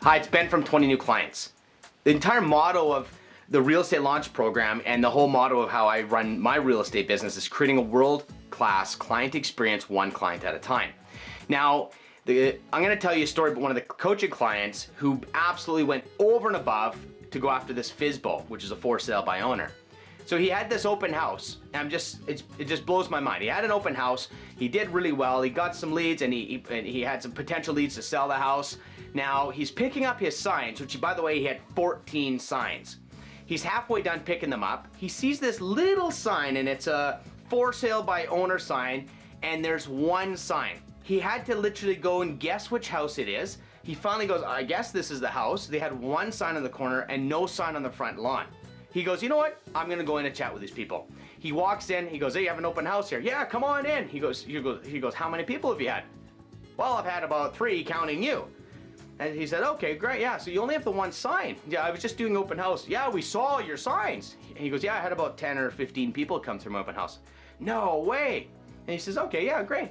Hi, it's Ben from 20 New Clients. The entire motto of the Real Estate Launch Program and the whole motto of how I run my real estate business is creating a world-class client experience one client at a time. Now, I'm going to tell you a story about one of the coaching clients who absolutely went over and above to go after this FSBO, which is a for sale by owner. So he had this open house, and it just blows my mind. He had an open house, he did really well, he got some leads, and he had some potential leads to sell the house. Now he's picking up his signs, which by the way, he had 14 signs. He's halfway done picking them up. He sees this little sign, and it's a for sale by owner sign, and there's one sign. He had to literally go and guess which house it is. He finally goes, I guess this is the house. They had one sign on the corner and no sign on the front lawn. He goes, you know what? I'm gonna go in and chat with these people. He walks in, he goes, hey, you have an open house here. Yeah, come on in. He goes, how many people have you had? Well, I've had about 3, counting you. And he said, okay, great, yeah, so you only have the one sign. Yeah, I was just doing open house. Yeah, we saw your signs. And he goes, yeah, I had about 10 or 15 people come through my open house. No way. And he says, okay, yeah, great.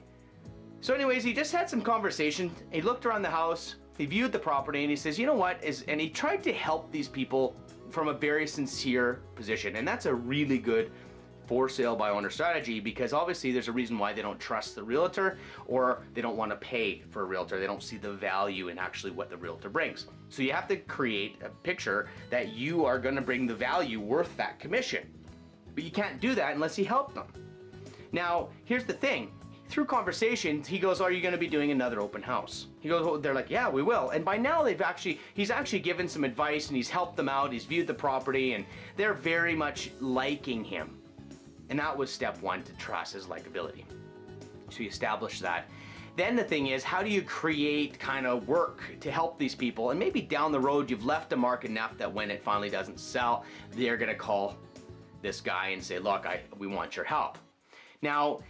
So anyways, he just had some conversation. He looked around the house, he viewed the property, and he says, you know what, and he tried to help these people from a very sincere position. And that's a really good for sale by owner strategy, because obviously there's a reason why they don't trust the realtor, or they don't want to pay for a realtor. They don't see the value in actually what the realtor brings. So you have to create a picture that you are going to bring the value worth that commission. But you can't do that unless you help them. Now, here's the thing. Through conversations, he goes, are you going to be doing another open house? He goes, well, they're like, yeah, we will. And by now he's actually given some advice, and he's helped them out. He's viewed the property, and they're very much liking him. And that was step one, to trust his likability. So you establish that. Then the thing is, how do you create kind of work to help these people? And maybe down the road, you've left a mark enough that when it finally doesn't sell, they're going to call this guy and say, look, we want your help. Now,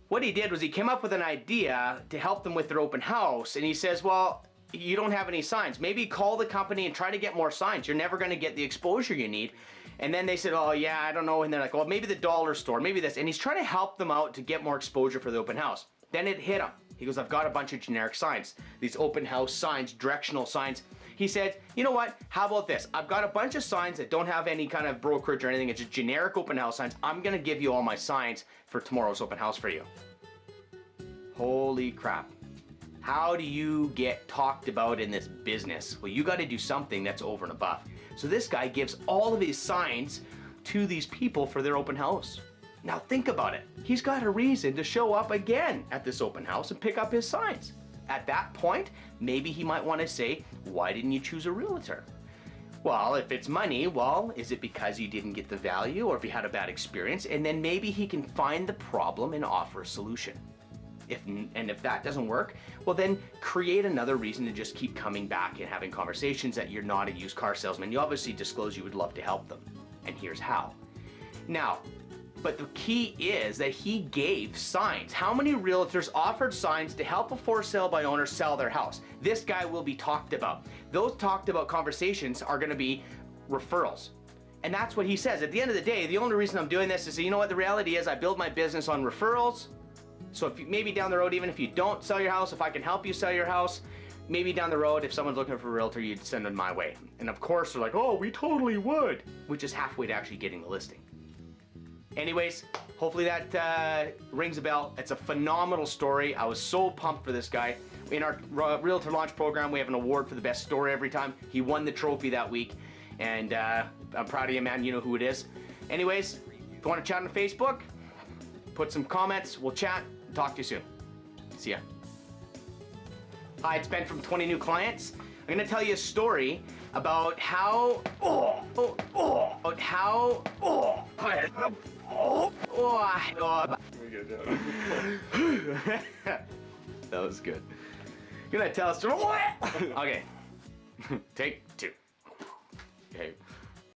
what he did was he came up with an idea to help them with their open house, and he says, well, you don't have any signs. Maybe call the company and try to get more signs. You're never going to get the exposure you need. And then they said, oh yeah, I don't know. And they're like, well, maybe the dollar store, maybe this. And he's trying to help them out to get more exposure for the open house. Then it hit him. He goes, I've got a bunch of generic signs, these open house signs, directional signs. He said, you know what, how about this? I've got a bunch of signs that don't have any kind of brokerage or anything. It's just generic open house signs. I'm gonna give you all my signs for tomorrow's open house for you. Holy crap. How do you get talked about in this business? Well, you gotta do something that's over and above. So this guy gives all of his signs to these people for their open house. Now think about it. He's got a reason to show up again at this open house and pick up his signs. At that point, maybe he might want to say, why didn't you choose a realtor? Well, if it's money, well, is it because you didn't get the value, or if you had a bad experience? And then maybe he can find the problem and offer a solution. If that doesn't work, well then create another reason to just keep coming back and having conversations that you're not a used car salesman. You obviously disclose you would love to help them, and here's how. Now, but the key is that he gave signs. How many realtors offered signs to help a for sale by owner sell their house? This guy will be talked about. Those talked about conversations are going to be referrals. And that's what he says. At the end of the day, the only reason I'm doing this is, you know what, the reality is I build my business on referrals. So if maybe down the road, even if you don't sell your house, if I can help you sell your house, maybe down the road, if someone's looking for a realtor, you'd send them my way. And of course, they're like, oh, we totally would, which is halfway to actually getting the listing. Anyways, hopefully that rings a bell. It's a phenomenal story. I was so pumped for this guy. In our Realtor Launch program, we have an award for the best story every time. He won the trophy that week, and I'm proud of you, man. You know who it is. Anyways, if you want to chat on Facebook, put some comments. We'll chat. Talk to you soon. See ya. Hi, it's Ben from 20 New Clients. I'm gonna tell you a story about how, that was good. I'm gonna tell a story. Okay, take 2. Okay.